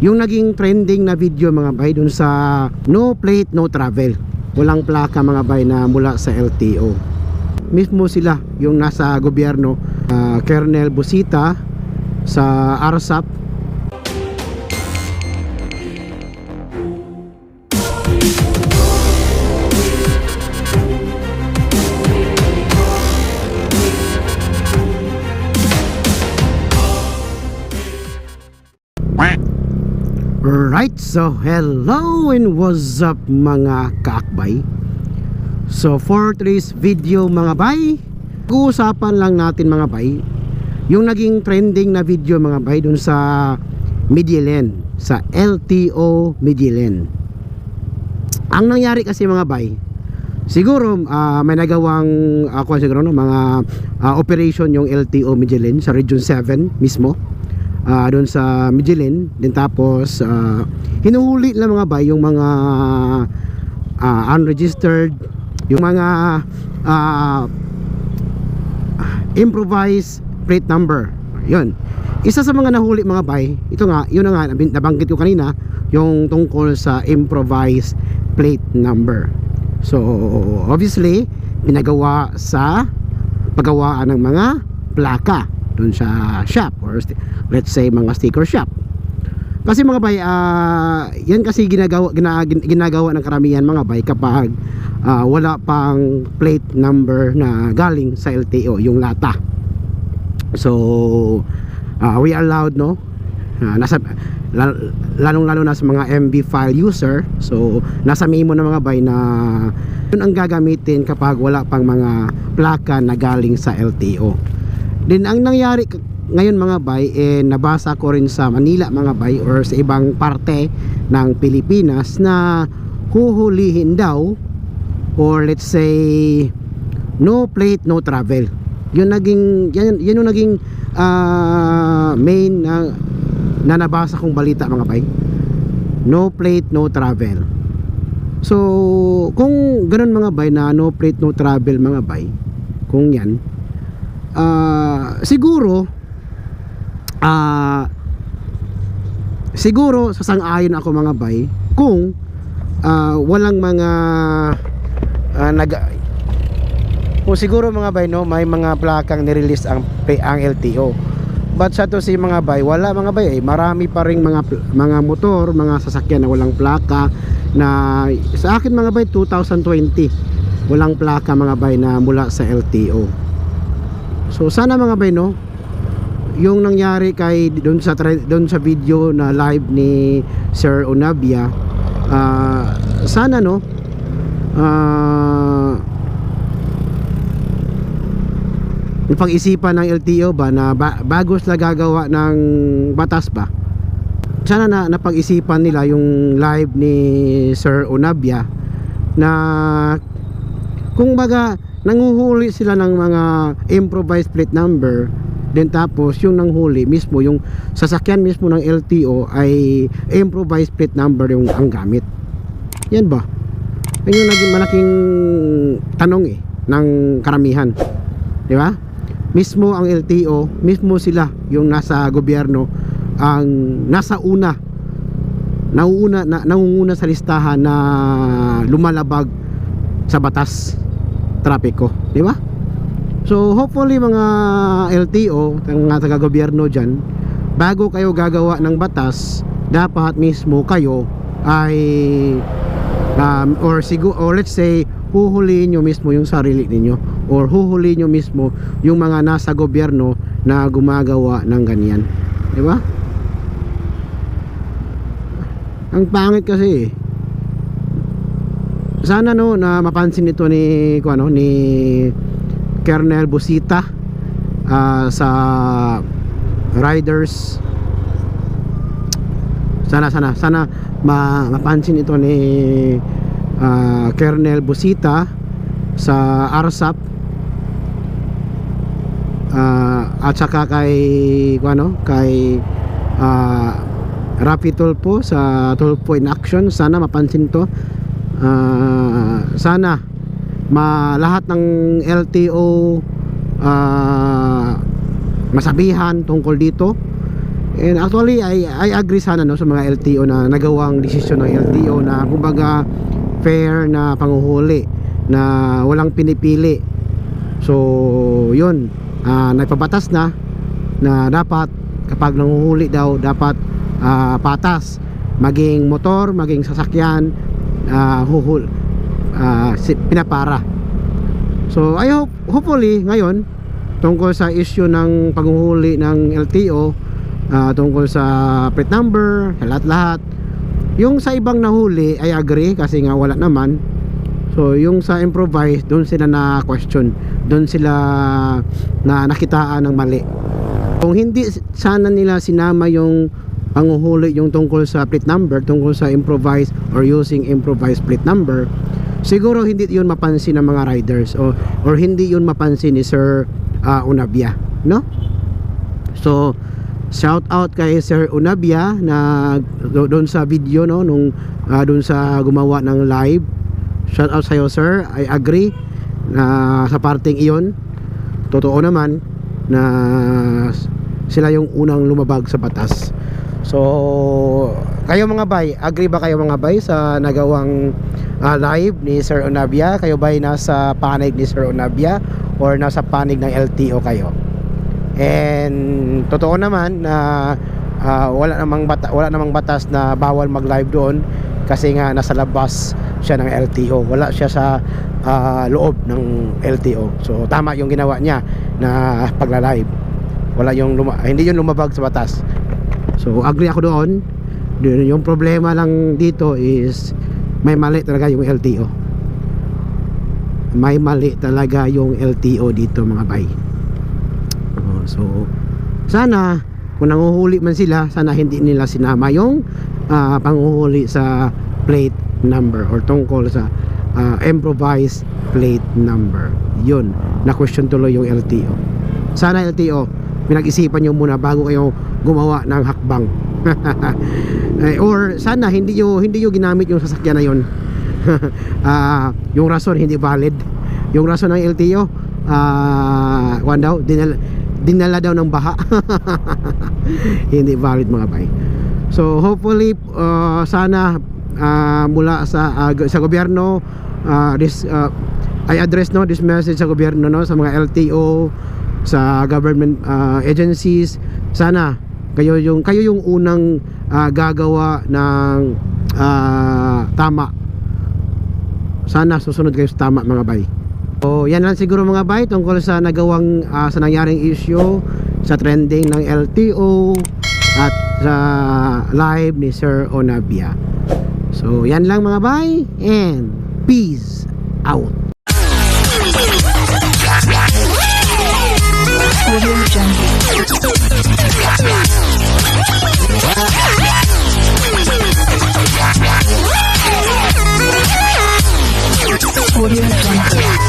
yung naging trending na video mga bay dun sa no plate no travel, walang plaka mga bay na mula sa LTO. Mismo sila yung nasa gobyerno, Colonel Busita sa ARSAP. Right, so hello and what's up mga kaakbay. So for today's video mga bay, uusapan lang natin mga bay yung naging trending na video mga bay dun sa Medellin, sa LTO Medellin. Ang nangyari kasi mga bay, siguro may nagawang siguro, no, mga operation yung LTO Medellin sa Region 7 mismo, doon sa Medellin. Din tapos hinuhuli lang mga bay yung mga unregistered, yung mga improvised plate number. Yun, isa sa mga nahuli mga bay, ito nga, yun na nga nabanggit ko kanina, yung tungkol sa improvised plate number. So obviously pinagawa sa paggawaan ng mga plaka dun sa shop, or let's say mga sticker shop. Kasi mga bay, yan kasi ginagawa ng karamihan mga bay kapag wala pang plate number na galing sa LTO, yung lata. So we are allowed, no, lalong lalo na sa mga MB file user. So nasa memo na mga bay na yun ang gagamitin kapag wala pang mga plaka na galing sa LTO. Din ang nangyari ngayon mga bay, nabasa ko rin sa Manila mga bay, or sa ibang parte ng Pilipinas, na huhulihin daw, or let's say no plate no travel. Yun yung naging main na nabasa kong balita mga bay. No plate no travel. So kung ganun mga bay, na no plate no travel mga bay, kung yan, siguro sasang-ayon ako mga bay kung walang mga kung siguro mga bay, no, may mga plakang nirelease ang LTO. But sa to si mga bay, wala mga bay, marami pa ring mga motor, mga sasakyan na walang plaka, na sa akin mga bay 2020 walang plaka mga bay na mula sa LTO. So sana mga bay, no, yung nangyari kay doon sa video na live ni Sir Onabia, sana, no, pag-isipan ng LTO ba na bago sila gagawa ng batas ba, sana na napag-isipan nila yung live ni Sir Onabia, na kung baga nanguhuli sila ng mga improvised plate number, din tapos yung nanghuli mismo, yung sasakyan mismo ng LTO ay improvised plate number yung ang gamit. Yan ba? Yan yung naging malaking tanong ng karamihan, di ba? Mismo ang LTO, mismo sila yung nasa gobyerno, ang nasa nangunguna sa listahan na lumalabag sa batas trapiko, di ba? So hopefully mga LTO, mga taga-gobyerno dyan, bago kayo gagawa ng batas, dapat mismo kayo ay or let's say huhulihin nyo mismo yung sarili ninyo, or huhulihin nyo mismo yung mga nasa gobyerno na gumagawa ng ganyan, di ba? Ang pangit kasi sana, no, na mapansin ito ni Colonel Busita sa riders. Sana mapansin ito ni Colonel Busita sa ARSAP, at saka kay Rafi Tulfo sa Tulfo in Action. Sana mapansin to. Sana lahat ng LTO masabihan tungkol dito, And actually I agree sana no sa mga LTO na nagawang desisyon ng LTO na kumbaga fair na panguhuli na walang pinipili. So yun, nagpabatas na dapat kapag nanguhuli daw dapat patas, maging motor, maging sasakyan, pinapara. So I hopefully ngayon tungkol sa issue ng paghuhuli ng LTO, tungkol sa plate number, lahat-lahat. Yung sa ibang nahuli, I agree kasi nga wala naman. So yung sa improvise, doon sila na question, doon sila na nakitaan ng mali. Kung hindi sana nila sinama yung panguhuli, yung tungkol sa plate number, tungkol sa improvise or using improvised plate number, siguro hindi yun mapansin ng mga riders or hindi yun mapansin ni Sir Unabia, no? So shout out kay Sir Unabia na doon sa video, no, nung doon sa gumawa ng live. Shout out sa'yo, sir. I agree na sa parting iyon, totoo naman na sila yung unang lumabag sa batas. So kayo mga bay, agree ba kayo mga bay sa nagawang live ni Sir Unabia? Kayo ba'y nasa panig ni Sir Unabia or nasa panig ng LTO kayo? And totoo naman na wala namang batas na bawal mag-live doon kasi nga nasa labas siya ng LTO, wala siya sa loob ng LTO. So tama yung ginawa niya na pagla-live. Hindi yun lumabag sa batas. So agree ako doon. Yung problema lang dito is may mali talaga yung LTO. May mali talaga yung LTO dito mga bay. So sana kung nanguhuli man sila, sana hindi nila sinama yung panguhuli sa plate number or tungkol sa improvised plate number. Yun, na question tuloy yung LTO. Sana LTO, pinag-isipan nyo muna bago kayo gumawa ng hakbang. Or sana hindi nyo ginamit yung sasakyan na yun. Yung rason hindi valid. Yung rason ng LTO dinala daw ng baha. Hindi valid mga bay. So hopefully sana mula sa gobyerno, I address this message sa gobyerno, sa mga LTO, sa government agencies. Sana kayo yung unang gagawa ng tama. Sana susunod kayo sa tama mga bay. So yan lang siguro mga bay tungkol sa nagawang sa nangyaring issue sa trending ng LTO at sa live ni Sir Unabia. So yan lang mga bay, and peace out. Audio Jungle.